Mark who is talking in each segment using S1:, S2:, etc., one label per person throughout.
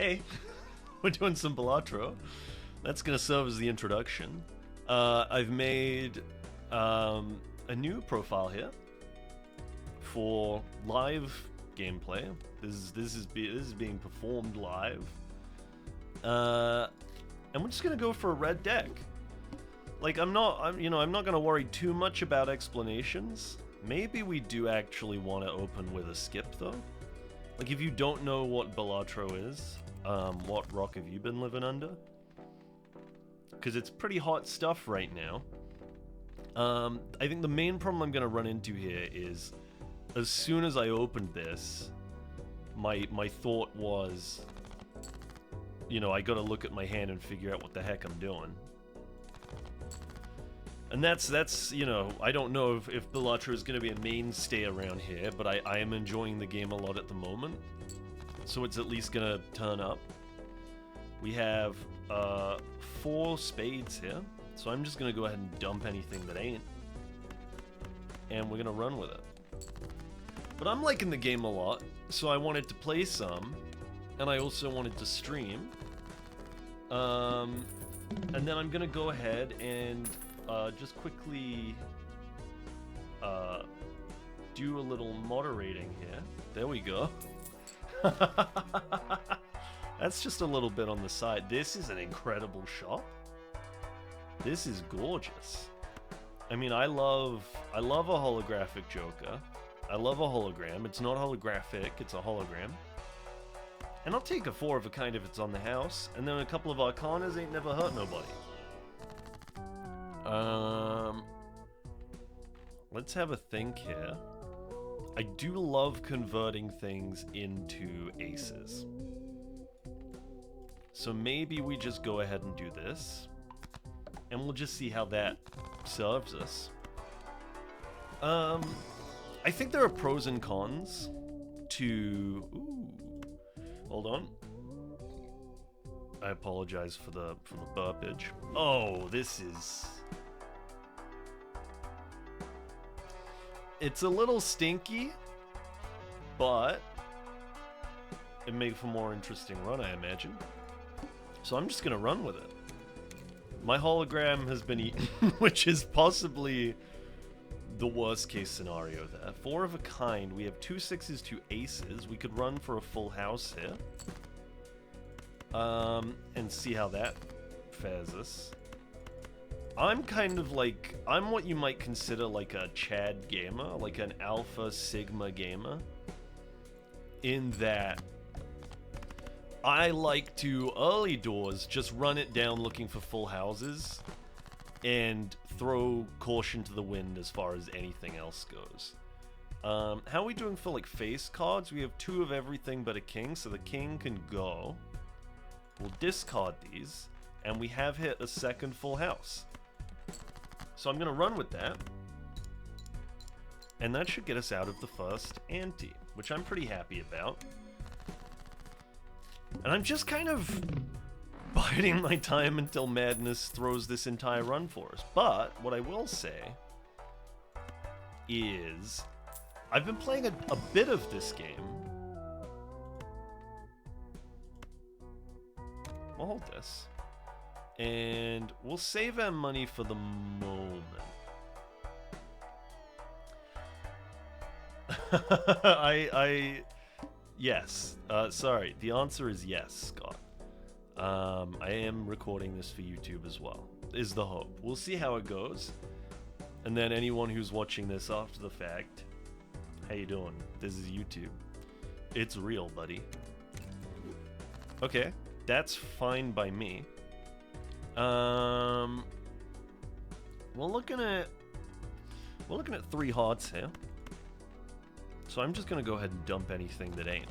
S1: Hey, we're doing some Balatro. That's gonna serve as the introduction. I've made a new profile here for live gameplay. This is being performed live, and we're just gonna go for a red deck. Like I'm not gonna worry too much about explanations. Maybe we do actually want to open with a skip though. Like if you don't know what Balatro is, what rock have you been living under? Because it's pretty hot stuff right now. I think the main problem I'm gonna run into here is, as soon as I opened this, my thought was, I gotta look at my hand and figure out what the heck I'm doing. And that's I don't know if Balatro is going to be a mainstay around here, but I am enjoying the game a lot at the moment. So it's at least going to turn up. We have 4 spades here, so I'm just going to go ahead and dump anything that ain't. And we're going to run with it. But I'm liking the game a lot, so I wanted to play some, and I also wanted to stream. And then I'm going to go ahead and just quickly do a little moderating here. There we go. That's just a little bit on the side. This is an incredible shot. This is gorgeous. I mean, I love a holographic Joker. I love a hologram. It's not holographic, it's a hologram. And I'll take a 4 of a kind if it's on the house, and then a couple of Arcanas ain't never hurt nobody. Let's have a think here. I do love converting things into aces. So maybe we just go ahead and do this, and we'll just see how that serves us. I think there are pros and cons to... Ooh. Hold on. I apologize for the burpage. Oh, this is... It's a little stinky, but it makes for a more interesting run, I imagine. So I'm just gonna run with it. My hologram has been eaten, which is possibly the worst case scenario there. 4 of a kind. We have 2 6s, 2 aces. We could run for a full house here. And see how that fares us. I'm kind of like, I'm what you might consider like a Chad gamer, like an Alpha Sigma gamer, in that I like to, early doors, just run it down looking for full houses and throw caution to the wind as far as anything else goes. How are we doing for like face cards? We have 2 of everything but a king, so the king can go. We'll discard these, and we have hit a second full house. So I'm going to run with that. And that should get us out of the first ante, which I'm pretty happy about. And I'm just kind of biding my time until Madness throws this entire run for us. But what I will say is I've been playing a bit of this game. We'll hold this. And we'll save our money for the moment. Yes. Sorry. The answer is yes, Scott. I am recording this for YouTube as well, is the hope. We'll see how it goes. And then anyone who's watching this after the fact, how you doing? This is YouTube. It's real, buddy. Okay. That's fine by me. We're looking at 3 hearts here. So I'm just gonna go ahead and dump anything that ain't.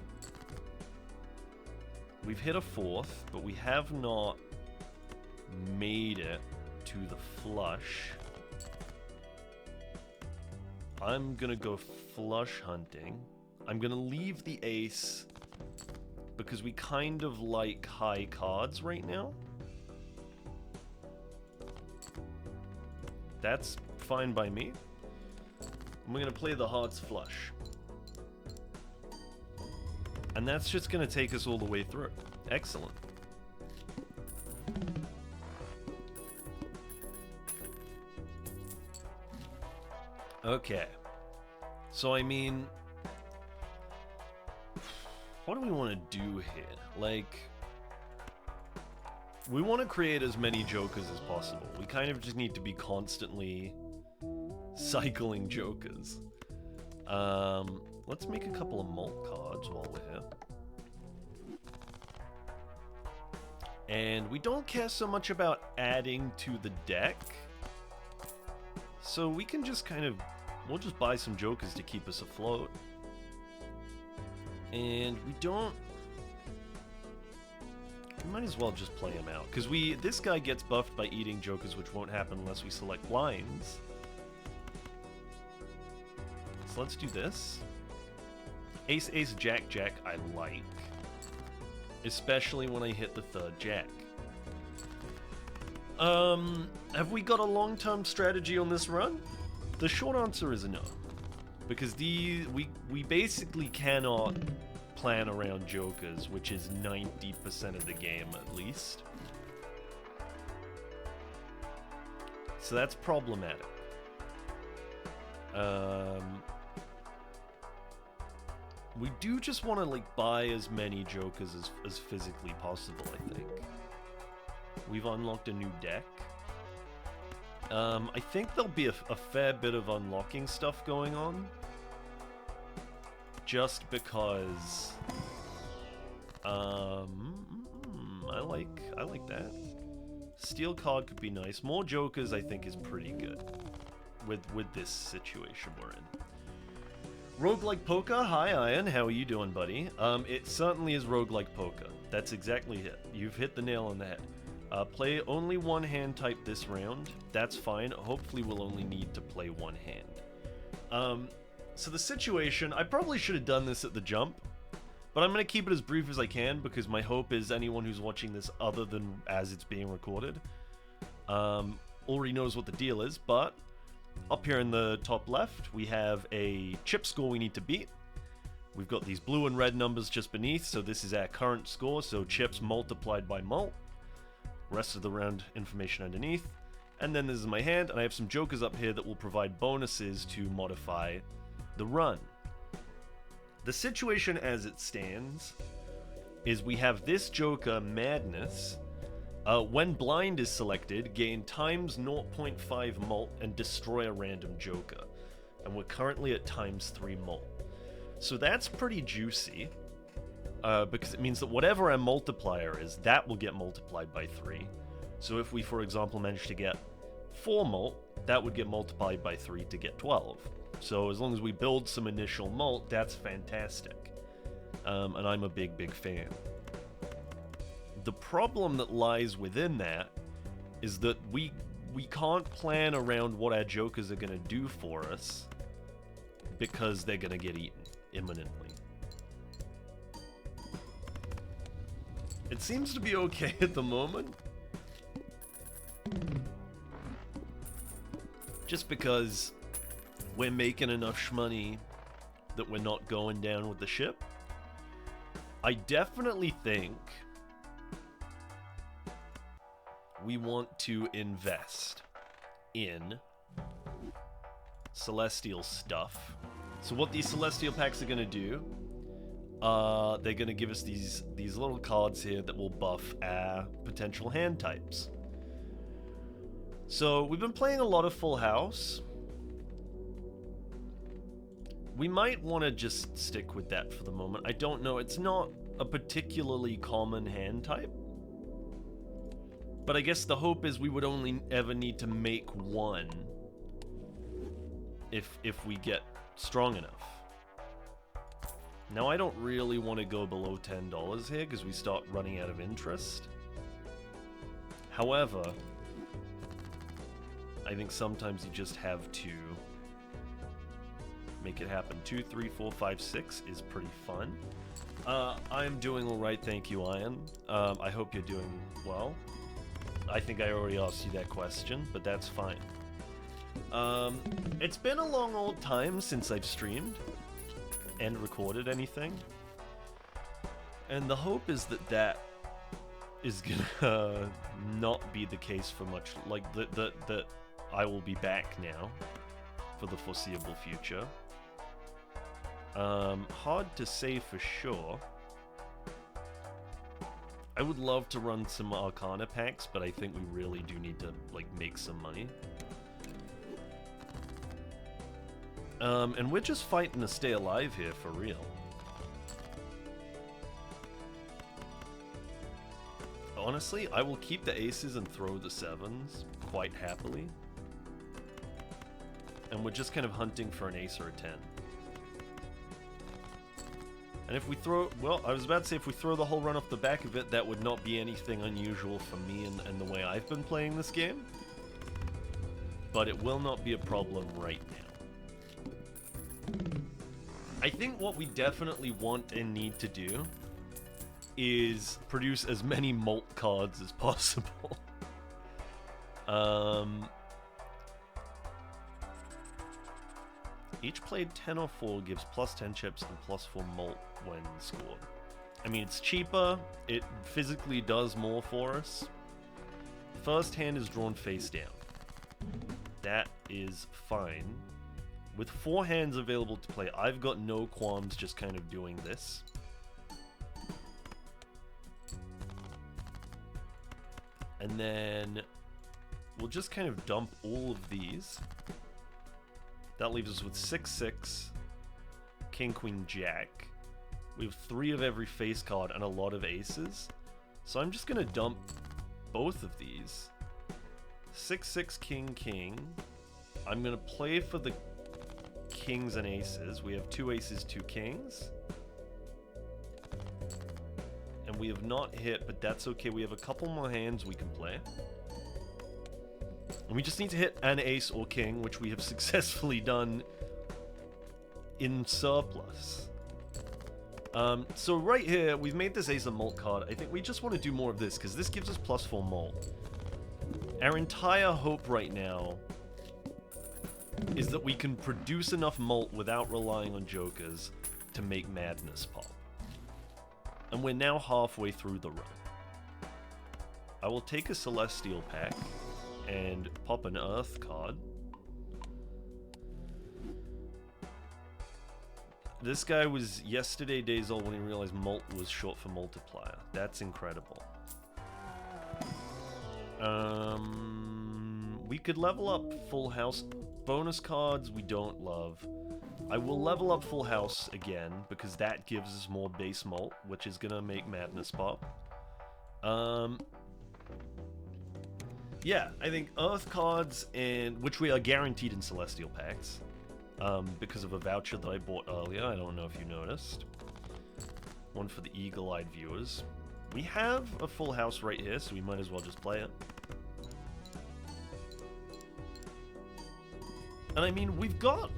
S1: We've hit a 4th, but we have not made it to the flush. I'm gonna go flush hunting. I'm gonna leave the ace because we kind of like high cards right now. That's fine by me. And we're gonna play the hearts flush. And that's just going to take us all the way through. Excellent. Okay. So, I mean, what do we want to do here? Like, we want to create as many jokers as possible. We kind of just need to be constantly cycling jokers. Let's make a couple of malt cards while we're here. And we don't care so much about adding to the deck. So we can just kind of, we'll just buy some jokers to keep us afloat. And we don't, we might as well just play him out. Because this guy gets buffed by eating jokers, which won't happen unless we select blinds. So let's do this. Ace, ace, jack, jack, I like. Especially when I hit the third jack. Have we got a long-term strategy on this run? The short answer is no. Because we basically cannot plan around jokers, which is 90% of the game at least. So that's problematic. We do just want to like buy as many jokers as physically possible, I think. We've unlocked a new deck. I think there'll be a fair bit of unlocking stuff going on. Just because I like that. Steel card could be nice. More jokers I think is pretty good with this situation we're in. Roguelike Poker, hi Iron, how are you doing, buddy? It certainly is roguelike poker. That's exactly it. You've hit the nail on the head. Play only one hand type this round. That's fine. Hopefully we'll only need to play one hand. So the situation, I probably should have done this at the jump, but I'm going to keep it as brief as I can because my hope is anyone who's watching this other than as it's being recorded already knows what the deal is, but up here in the top left, we have a chip score we need to beat. We've got these blue and red numbers just beneath, so this is our current score, so chips multiplied by malt. Rest of the round information underneath. And then this is my hand, and I have some jokers up here that will provide bonuses to modify the run. The situation as it stands is we have this joker, Madness. When blind is selected, gain times 0.5 malt and destroy a random joker. And we're currently at times 3 malt. So that's pretty juicy, because it means that whatever our multiplier is, that will get multiplied by 3. So if we, for example, manage to get 4 malt, that would get multiplied by 3 to get 12. So as long as we build some initial malt, that's fantastic. And I'm a big, big fan. The problem that lies within that is that we can't plan around what our jokers are going to do for us because they're going to get eaten imminently. It seems to be okay at the moment. Just because we're making enough money that we're not going down with the ship. I definitely think we want to invest in celestial stuff. So what these celestial packs are going to do, they're going to give us these little cards here that will buff our potential hand types. So we've been playing a lot of Full House. We might want to just stick with that for the moment. I don't know. It's not a particularly common hand type. But I guess the hope is we would only ever need to make one if we get strong enough. Now, I don't really want to go below $10 here because we start running out of interest. However, I think sometimes you just have to make it happen. 2, 3, 4, 5, 6 is pretty fun. I'm doing alright, thank you, Ian. I hope you're doing well. I think I already asked you that question, but that's fine. It's been a long old time since I've streamed and recorded anything. And the hope is that that is gonna not be the case for much, like that I will be back now for the foreseeable future. Hard to say for sure. I would love to run some Arcana packs, but I think we really do need to like make some money. And we're just fighting to stay alive here for real. Honestly, I will keep the aces and throw the sevens quite happily. And we're just kind of hunting for an ace or a 10. And if we throw, well, I was about to say if we throw the whole run off the back of it, that would not be anything unusual for me and the way I've been playing this game. But it will not be a problem right now. I think what we definitely want and need to do is produce as many malt cards as possible. Each played 10 or 4 gives plus 10 chips and plus 4 malt when scored. I mean, it's cheaper, it physically does more for us. First hand is drawn face down. That is fine. With 4 hands available to play, I've got no qualms just kind of doing this. And then we'll just kind of dump all of these. That leaves us with 6-6, King, Queen, Jack. We have 3 of every face card and a lot of aces. So I'm just going to dump both of these. 6-6, King, King. I'm going to play for the kings and aces. We have 2 aces, 2 kings. And we have not hit, but that's okay. We have a couple more hands we can play. And we just need to hit an ace or king, which we have successfully done in surplus. So right here, we've made this ace a malt card. I think we just want to do more of this, because this gives us plus 4 malt. Our entire hope right now is that we can produce enough malt without relying on jokers to make madness pop. And we're now halfway through the run. I will take a Celestial pack and pop an Earth card. This guy was yesterday days old when he realized malt was short for multiplier. That's incredible. We could level up Full House. Bonus cards we don't love. I will level up Full House again, because that gives us more base malt, which is gonna make madness pop. Yeah, I think Earth cards, and which we are guaranteed in Celestial packs, because of a voucher that I bought earlier. I don't know if you noticed. One for the eagle-eyed viewers. We have a Full House right here, so we might as well just play it. And I mean, we've got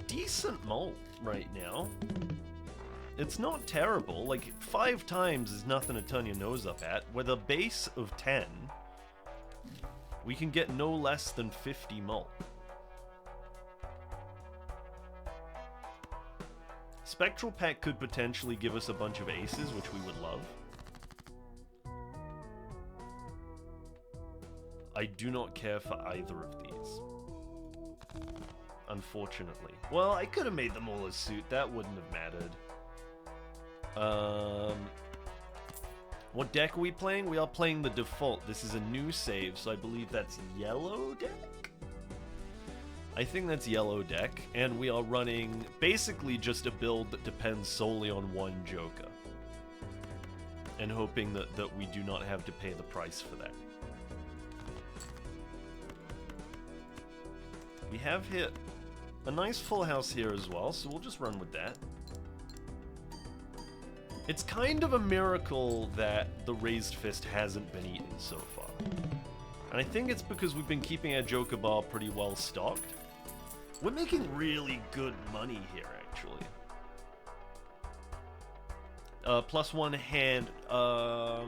S1: decent malt right now. It's not terrible. Like, 5 times is nothing to turn your nose up at. With a base of 10, we can get no less than 50 malt. Spectral pack could potentially give us a bunch of aces, which we would love. I do not care for either of these, unfortunately. Well, I could have made them all a suit. That wouldn't have mattered. What deck are we playing? We are playing the default. This is a new save, so I believe that's yellow deck? I think that's yellow deck, and we are running basically just a build that depends solely on one Joker. And hoping that we do not have to pay the price for that. We have hit a nice Full House here as well, so we'll just run with that. It's kind of a miracle that the Raised Fist hasn't been eaten so far. And I think it's because we've been keeping our Joker bar pretty well stocked. We're making really good money here, actually. +1 hand. I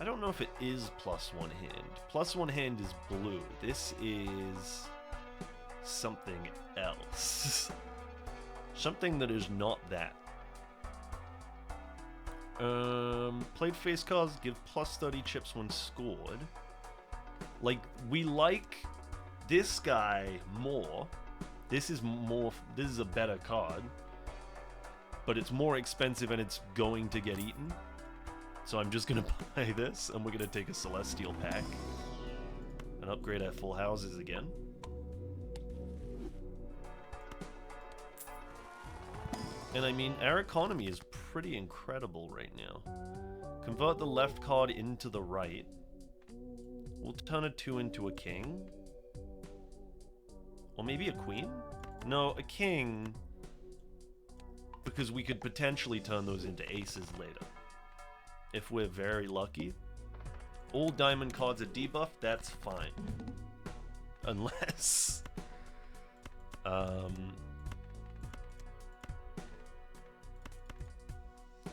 S1: don't know if it is +1 hand. +1 hand is blue. This is something else. Something that is not that. Played face cards give plus 30 chips when scored. Like, we like this guy more. This is a better card. But it's more expensive and it's going to get eaten. So I'm just gonna buy this, and we're gonna take a Celestial pack. And upgrade our full houses again. And I mean, our economy is pretty incredible right now. Convert the left card into the right. We'll turn a 2 into a king. Or maybe a queen? No, a king. Because we could potentially turn those into aces later. If we're very lucky. All diamond cards are debuffed, that's fine. Unless...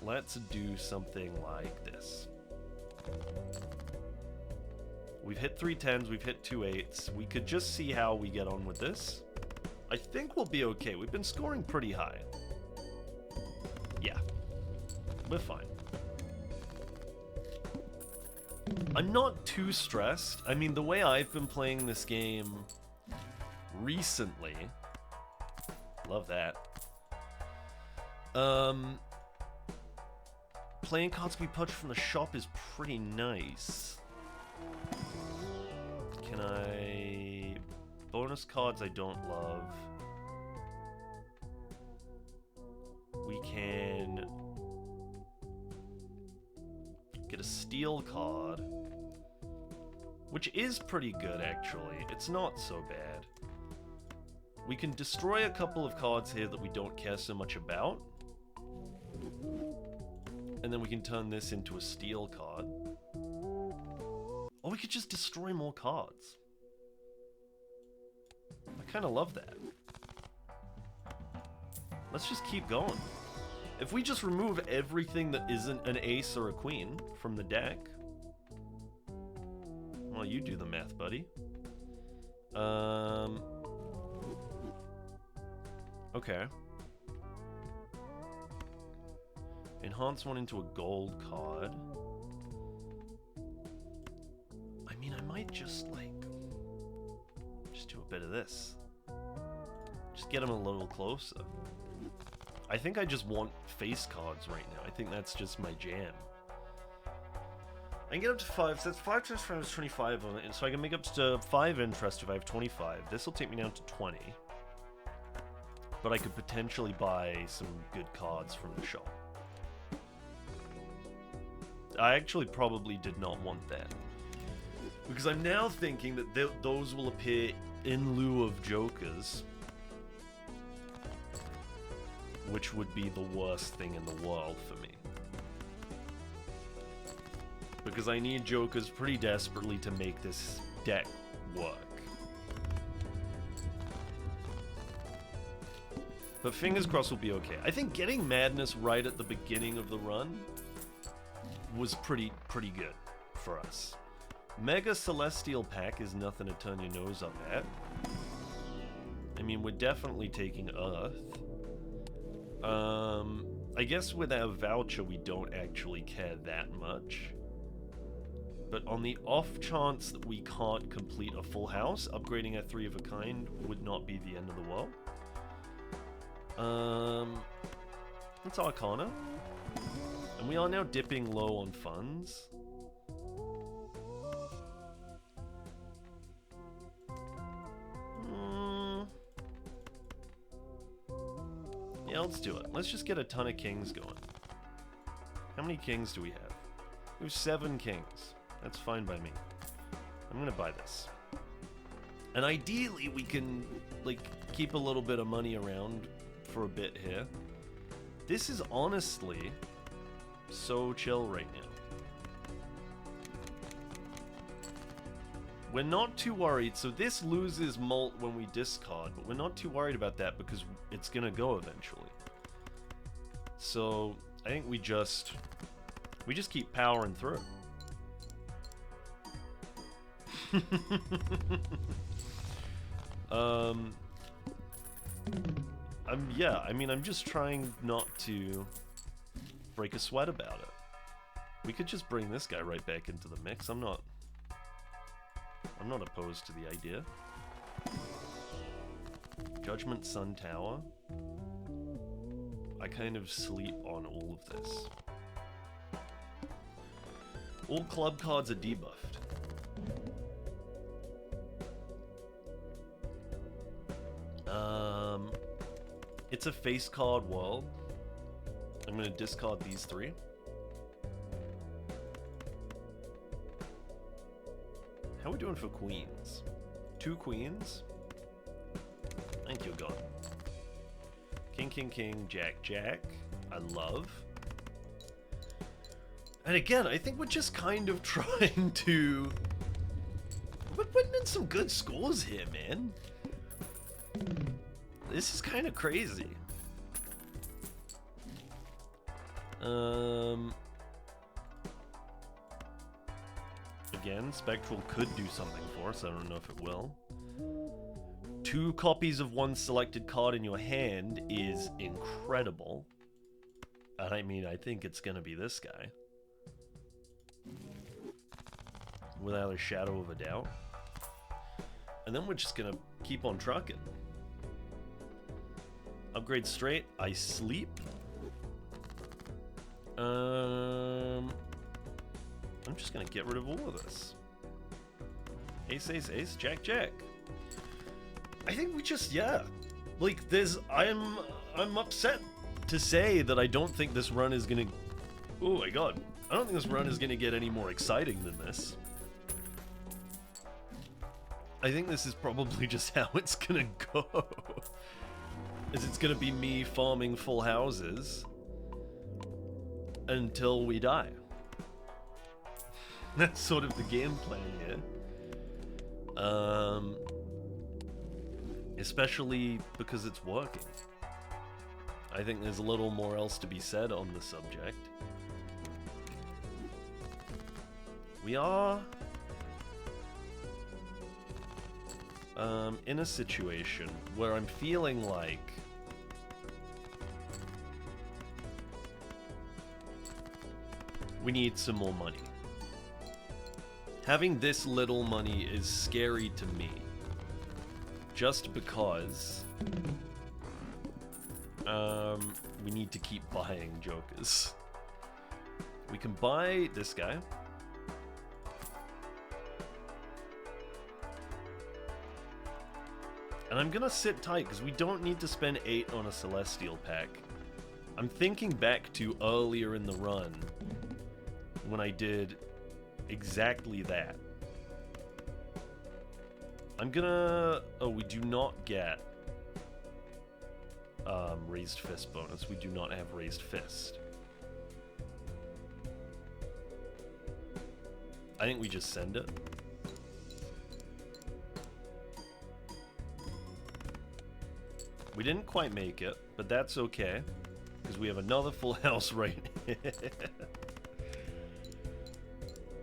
S1: let's do something like this. We've hit 3 10s, we've hit 2 8s. We could just see how we get on with this. I think we'll be okay. We've been scoring pretty high. Yeah. We're fine. I'm not too stressed. I mean, the way I've been playing this game recently... Love that. Playing cards we purchased from the shop is pretty nice. Can I... Bonus cards I don't love. We can... get a steel card. Which is pretty good, actually. It's not so bad. We can destroy a couple of cards here that we don't care so much about. And then we can turn this into a steel card. Or we could just destroy more cards. I kind of love that. Let's just keep going. If we just remove everything that isn't an ace or a queen from the deck... Well, you do the math, buddy. Okay. Enhance one into a gold card. I mean, I might just, like... just do a bit of this. Just get him a little closer. I think I just want face cards right now. I think that's just my jam. I can get up to 5, so that's 5 times 5 is 25 on it, and so I can make up to 5 interest if I have 25. This will take me down to 20. But I could potentially buy some good cards from the shop. I actually probably did not want that. Because I'm now thinking that those will appear in lieu of jokers. Which would be the worst thing in the world for me. Because I need jokers pretty desperately to make this deck work. But fingers crossed we'll be okay. I think getting Madness right at the beginning of the run was pretty good for us. Mega Celestial Pack is nothing to turn your nose up at. I mean, we're definitely taking Earth. I guess with our voucher we don't actually care that much. But on the off chance that we can't complete a full house, upgrading a 3 of a kind would not be the end of the world. That's Arcana. And we are now dipping low on funds. Yeah, let's do it. Let's just get a ton of kings going. How many kings do we have? We have 7 kings. That's fine by me. I'm gonna buy this. And ideally we can, like, keep a little bit of money around for a bit here. This is honestly so chill right now. We're not too worried. So this loses mult when we discard, but we're not too worried about that because it's gonna go eventually. So I think we just keep powering through. Yeah, I mean, I'm just trying not to break a sweat about it. We could just bring this guy right back into the mix. I'm not opposed to the idea. Judgment Sun Tower. I kind of sleep on all of this. All club cards are debuffed. It's a face card world. I'm gonna discard these 3. How are we doing for queens? 2 queens. I think you're gone. King, king, king, jack, jack. I love. And again, I think we're just kind of trying to... We're putting in some good scores here, man. This is kind of crazy. Again, Spectral could do something for us. I don't know if it will. 2 copies of one selected card in your hand is incredible. And I mean, I think it's gonna be this guy. Without a shadow of a doubt. And then we're just gonna keep on trucking. Upgrade straight. I sleep. I'm just gonna get rid of all of this. Ace, ace, ace, jack, jack. I think we just, yeah. Like, I'm upset to say that I don't think this run is gonna... Oh my god. I don't think this run is gonna get any more exciting than this. I think this is probably just how it's gonna go. Is it's gonna be me farming full houses until we die. That's sort of the game plan here. Especially because it's working. I think there's a little more else to be said on the subject. We are in a situation where I'm feeling like we need some more money. Having this little money is scary to me. Just because we need to keep buying jokers. We can buy this guy. And I'm gonna sit tight because we don't need to spend 8 on a Celestial pack. I'm thinking back to earlier in the run when I did exactly that. I'm gonna... Oh, we do not get Raised Fist bonus. We do not have Raised Fist. I think we just send it. We didn't quite make it, but that's okay, because we have another full house right here.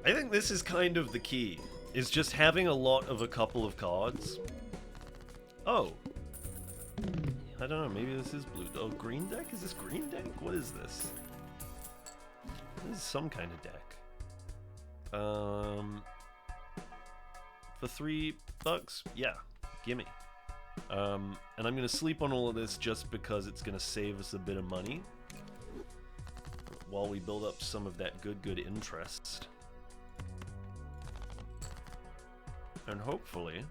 S1: I think this is kind of the key, is just having a lot of a couple of cards. Oh. I don't know, maybe this is blue. Oh, green deck? Is this green deck? What is this? This is some kind of deck. For $3? Yeah, gimme. And I'm gonna sleep on all of this just because it's gonna save us a bit of money while we build up some of that good interest. And hopefully...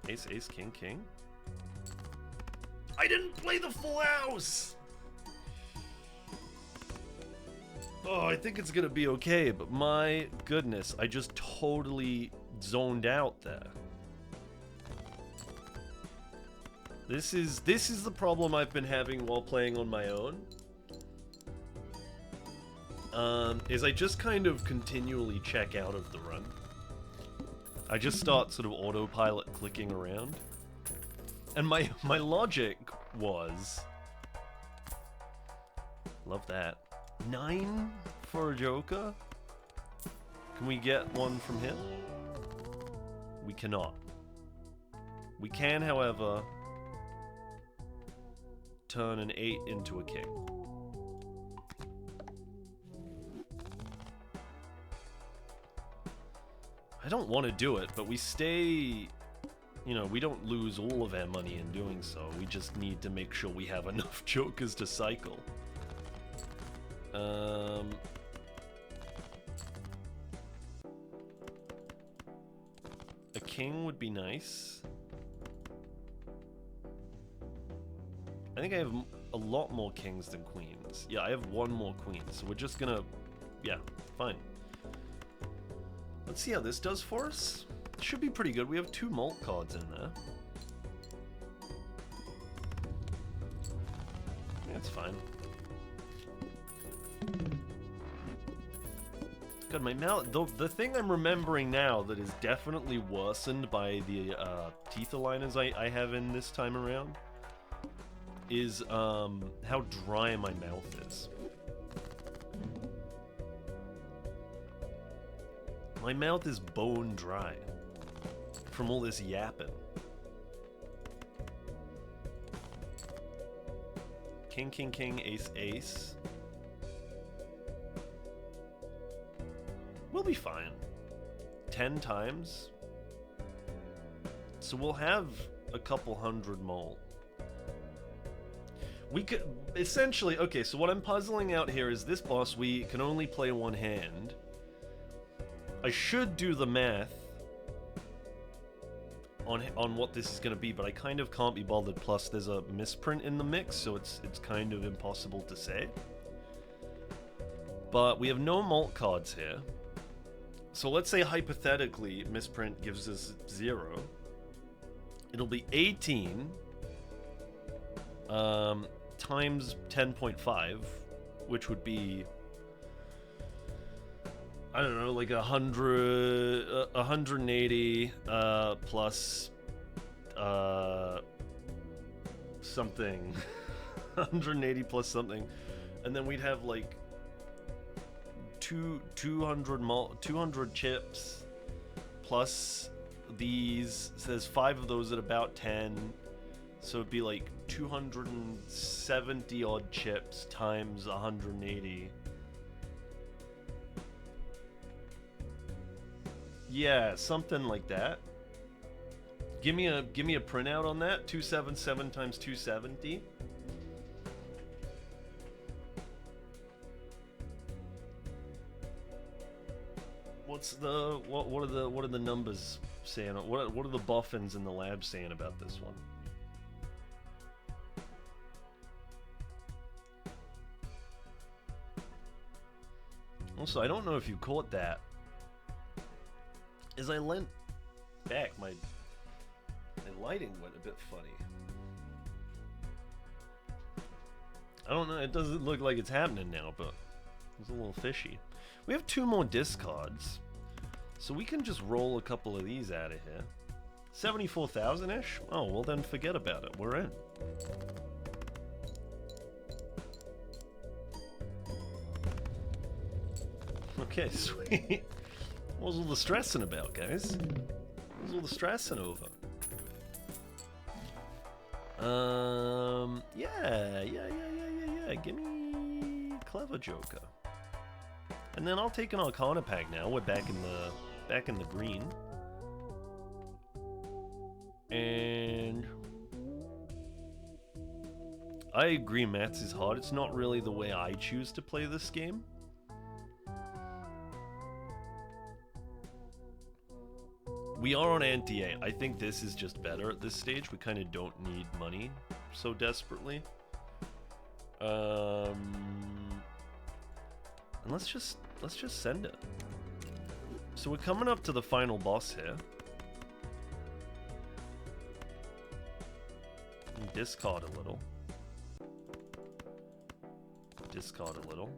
S1: Ace, ace, king, king. I didn't play the full house! Oh, I think it's gonna be okay, but my goodness, I just totally zoned out there. This is the problem I've been having while playing on my own. Is I just kind of continually check out of the run. I just start sort of autopilot clicking around. And my logic was... Love that. 9 for a Joker? Can we get one from him? We cannot. We can, however, turn an 8 into a king. I don't want to do it, but we stay... You know, we don't lose all of our money in doing so. We just need to make sure we have enough jokers to cycle. A king would be nice. I think I have a lot more kings than queens. Yeah, I have one more queen, so we're just gonna... Yeah, fine. Let's see how this does for us. Should be pretty good. We have 2 malt cards in there. That's fine. God, my mouth... The thing I'm remembering now that is definitely worsened by the teeth aligners I have in this time around is how dry my mouth is. My mouth is bone dry from all this yapping. King, king, king, ace, ace. We'll be fine. 10 times. So we'll have a couple hundred malt. We could essentially, okay, so what I'm puzzling out here is this boss, we can only play one hand. I should do the math on what this is going to be, but I kind of can't be bothered. Plus, there's a misprint in the mix, so it's kind of impossible to say. But we have no malt cards here. So let's say hypothetically misprint gives us 0. It'll be 18 times 10.5, which would be, I don't know, like 180 plus something. 180 plus something. And then we'd have like 200 chips plus these. So there's 5 of those at about 10. So it'd be like 270 odd chips times 180. Yeah, something like that. Give me a printout on that. 277 times 270. What are the numbers saying? What are the boffins in the lab saying about this one? Also, I don't know if you caught that. As I leant back, my lighting went a bit funny. I don't know, it doesn't look like it's happening now, but it's a little fishy. We have 2 more discards, so we can just roll a couple of these out of here. 74,000-ish? Oh, well then forget about it, we're in. Okay, sweet. What was all the stressing about, guys? What was all the stressing over? Yeah. Give me Clever Joker. And then I'll take an Arcana pack now. We're back in the green. And I agree, Mats is hard. It's not really the way I choose to play this game. We are on anti-A. I think this is just better at this stage. We kind of don't need money so desperately. And let's just send it. So we're coming up to the final boss here. Discard a little. Discard a little.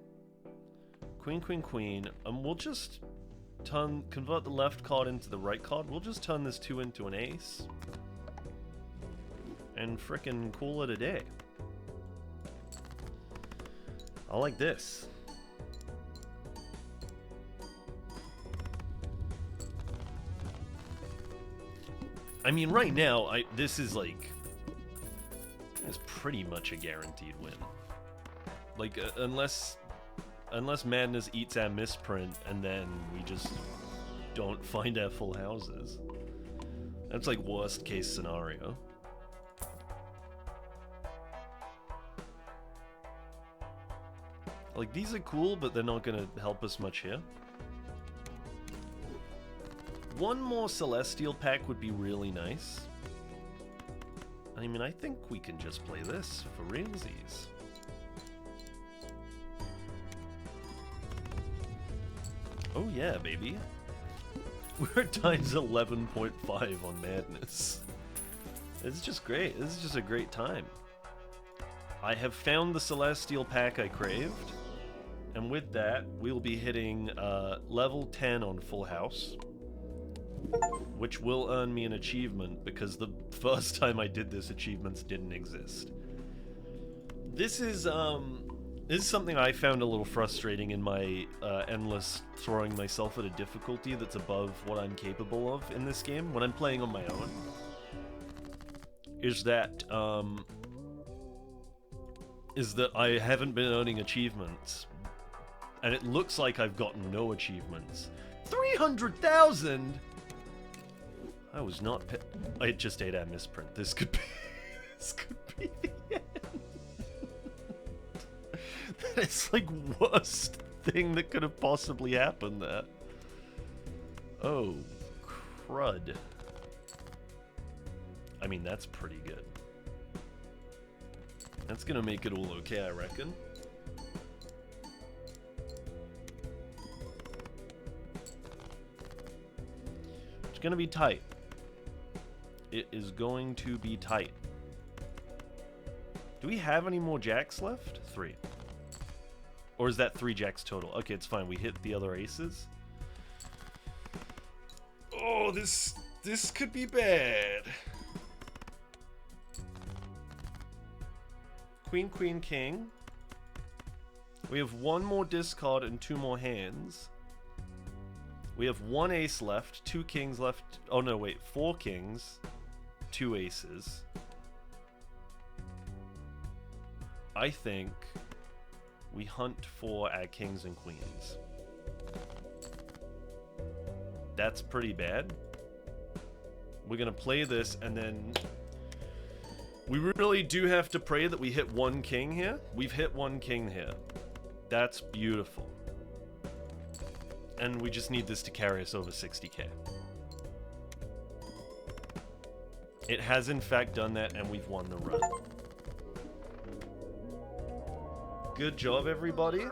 S1: Queen, queen, queen. We'll just convert the left card into the right card. We'll just turn this 2 into an ace. And frickin' call it a day. I like this. I mean, right now, this is like... It's pretty much a guaranteed win. Like, unless Madness eats our misprint, and then we just don't find our full houses. That's like worst case scenario. Like, these are cool, but they're not gonna help us much here. One more Celestial pack would be really nice. I mean, I think we can just play this for realsies. Oh yeah, baby. We're at times 11.5 on Madness. It's just great. This is just a great time. I have found the Celestial pack I craved. And with that, we'll be hitting level 10 on Full House. Which will earn me an achievement, because the first time I did this, achievements didn't exist. This is something I found a little frustrating in my endless throwing myself at a difficulty that's above what I'm capable of in this game when I'm playing on my own. Is that I haven't been earning achievements, and it looks like I've gotten no achievements. 300,000! I was not. I just ate a misprint. This could be. This could be the end. That is like worst thing that could have possibly happened there. Oh, crud. I mean, that's pretty good. That's gonna make it all okay, I reckon. It's gonna be tight. It is going to be tight. Do we have any more jacks left? 3. Or is that 3 jacks total? Okay, it's fine. We hit the other aces. Oh, this could be bad. Queen, queen, king. We have 1 more discard and 2 more hands. We have 1 ace left, 2 kings left. Oh no, wait, 4 kings, 2 aces. I think we hunt for our kings and queens. That's pretty bad. We're gonna play this, and then we really do have to pray that we hit 1 king here. We've hit 1 king here. That's beautiful. And we just need this to carry us over 60k. It has in fact done that, and we've won the run. Good job, everybody.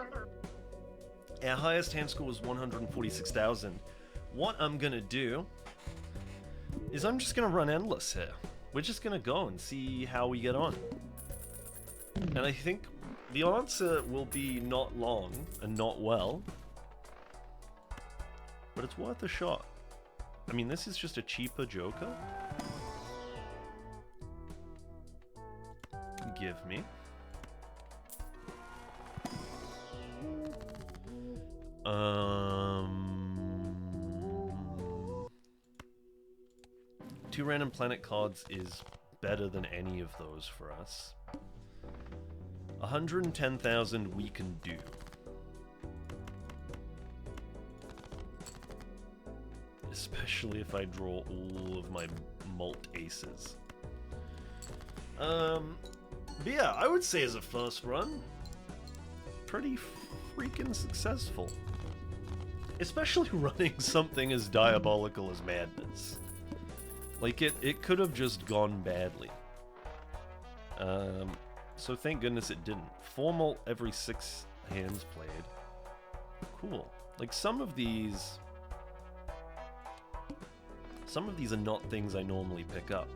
S1: Our highest hand score was 146,000. What I'm gonna do is I'm just gonna run endless here. We're just gonna go and see how we get on. And I think the answer will be not long and not well. But it's worth a shot. I mean, this is just a cheaper Joker. Give me. Two random planet cards is better than any of those for us. 110,000 we can do. Especially if I draw all of my mult aces. But yeah, I would say as a first run, pretty freaking successful. Especially running something as diabolical as Madness. Like, it could have just gone badly. So thank goodness it didn't. 4 mult every 6 hands played. Cool. Like, some of these are not things I normally pick up.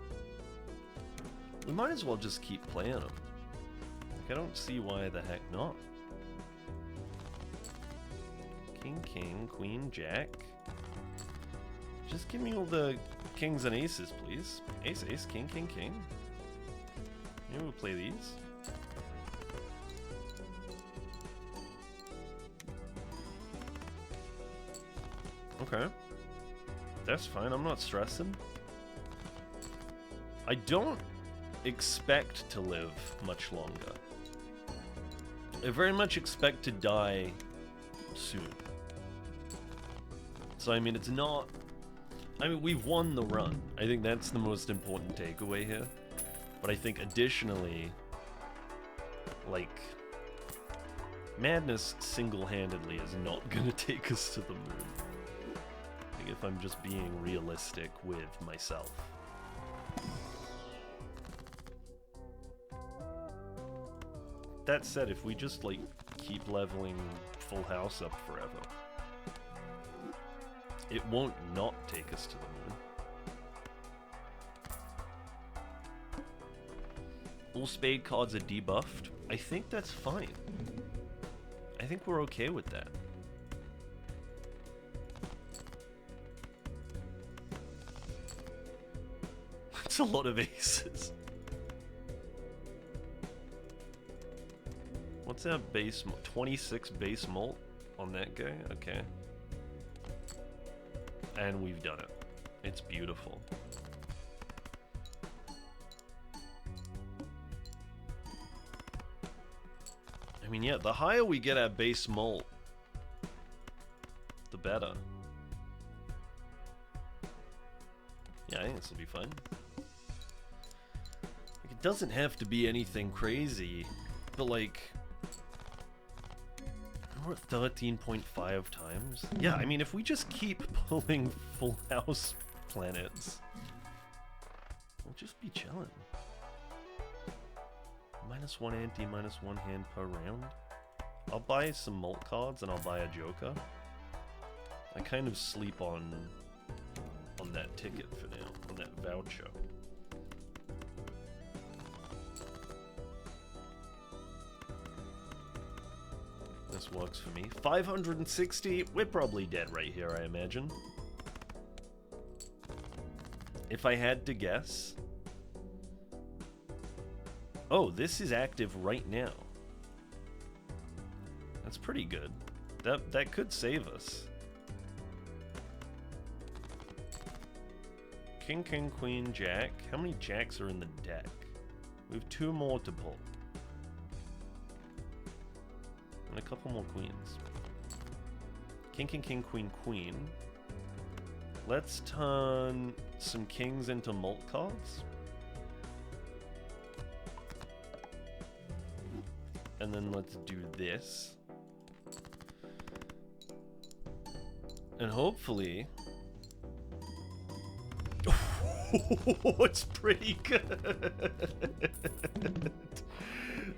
S1: We might as well just keep playing them. Like, I don't see why the heck not. King, king, queen, jack. Just give me all the kings and aces, please. Ace, ace, king, king, king. Maybe we'll play these. Okay. That's fine, I'm not stressing. I don't expect to live much longer. I very much expect to die soon. So, I mean, it's not... I mean, we've won the run. I think that's the most important takeaway here. But I think additionally, like, Madness single-handedly is not gonna take us to the moon. Like, if I'm just being realistic with myself. That said, if we just, like, keep leveling Full House up forever, it won't not take us to the moon. All spade cards are debuffed. I think that's fine. I think we're okay with that. That's a lot of aces. What's our base? 26 base mult on that guy? Okay. And we've done it. It's beautiful. I mean, yeah, the higher we get our base mult, the better. Yeah, I think this will be fun. Like, it doesn't have to be anything crazy, but like... We're at 13.5 times. Yeah, I mean, if we just keep pulling Full House planets, we'll just be chilling. -1 ante, -1 hand per round. I'll buy some mult cards and I'll buy a Joker. I kind of sleep on that ticket for now, on that voucher. This works for me. 560, we're probably dead right here, I imagine. If I had to guess. Oh, this is active right now. That's pretty good. That could save us. King, King, Queen, Jack. How many Jacks are in the deck? We have 2 more to pull. And a couple more Queens. King, King, King, Queen, Queen. Let's turn some Kings into mult cards. And then let's do this. And hopefully... it's pretty good.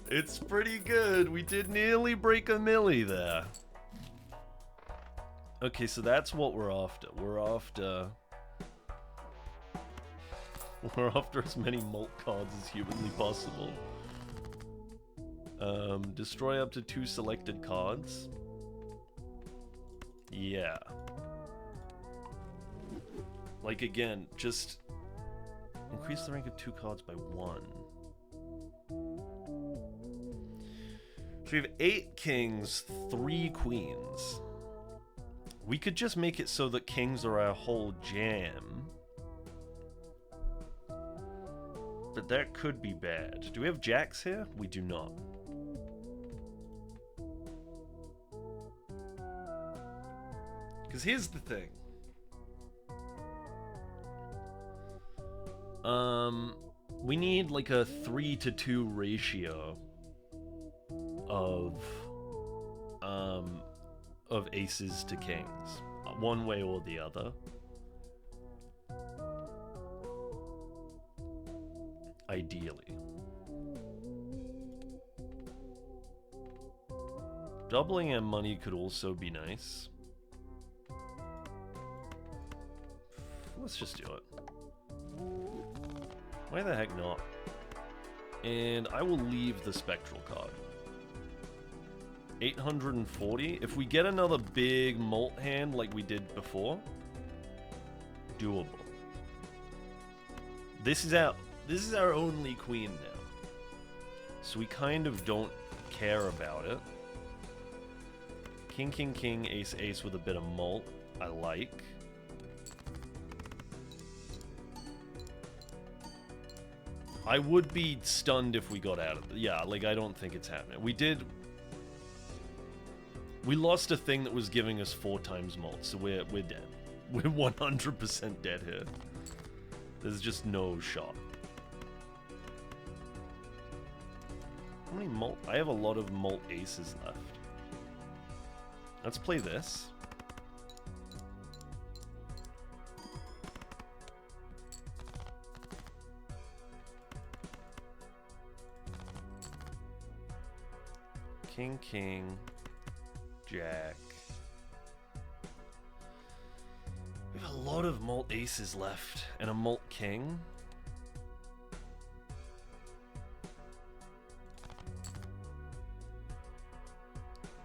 S1: It's pretty good. We did nearly break a milli there. Okay, so that's what we're after. We're after as many mult cards as humanly possible. Destroy up to 2 selected cards. Yeah. Like, again, just increase the rank of 2 cards by 1. So we have 8 kings, 3 queens. We could just make it so that kings are our whole jam. But that could be bad. Do we have jacks here? We do not. Because here's the thing. We need like a 3-to-2 ratio of aces to kings, one way or the other. Ideally. Doubling our money could also be nice. Let's just do it. Why the heck not? And I will leave the spectral card. 840. If we get another big mult hand like we did before, doable. This is our only queen now. So we kind of don't care about it. King, king, king, ace, ace with a bit of mult. I like. I would be stunned if we got out of it. Yeah, like, I don't think it's happening. We did... We lost a thing that was giving us 4 times malt, so we're dead. We're 100% dead here. There's just no shot. How many malt? I have a lot of malt aces left. Let's play this. King, king, jack. We have a lot of malt aces left and a malt king.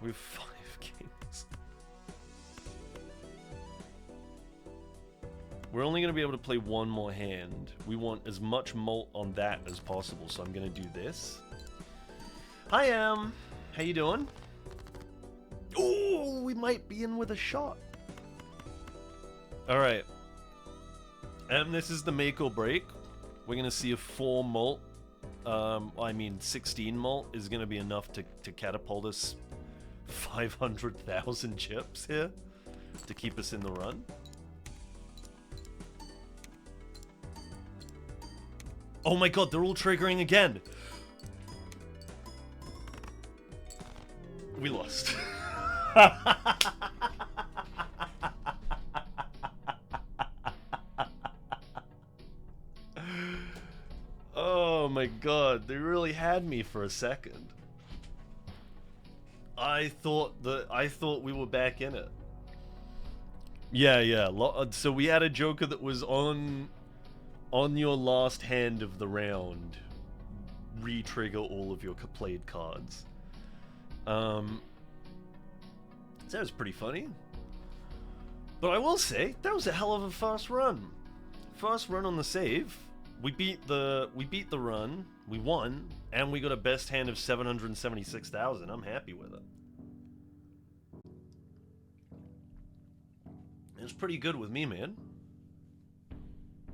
S1: We have 5 kings. We're only going to be able to play one more hand. We want as much malt on that as possible, so I'm going to do this. Hi, how you doing? Oh, we might be in with a shot. All right. This is the make or break. We're going to see if 4 malt, 16 malt is going to be enough to catapult us 500,000 chips here to keep us in the run. Oh my god, they're all triggering again. We lost. Oh my god, they really had me for a second. I thought we were back in it. Yeah. So we had a Joker that was on your last hand of the round. Re-trigger all of your played cards. That was pretty funny. But I will say, that was a hell of a fast run. Fast run on the save. We beat the run, we won, and we got a best hand of 776,000. I'm happy with it. It was pretty good with me, man.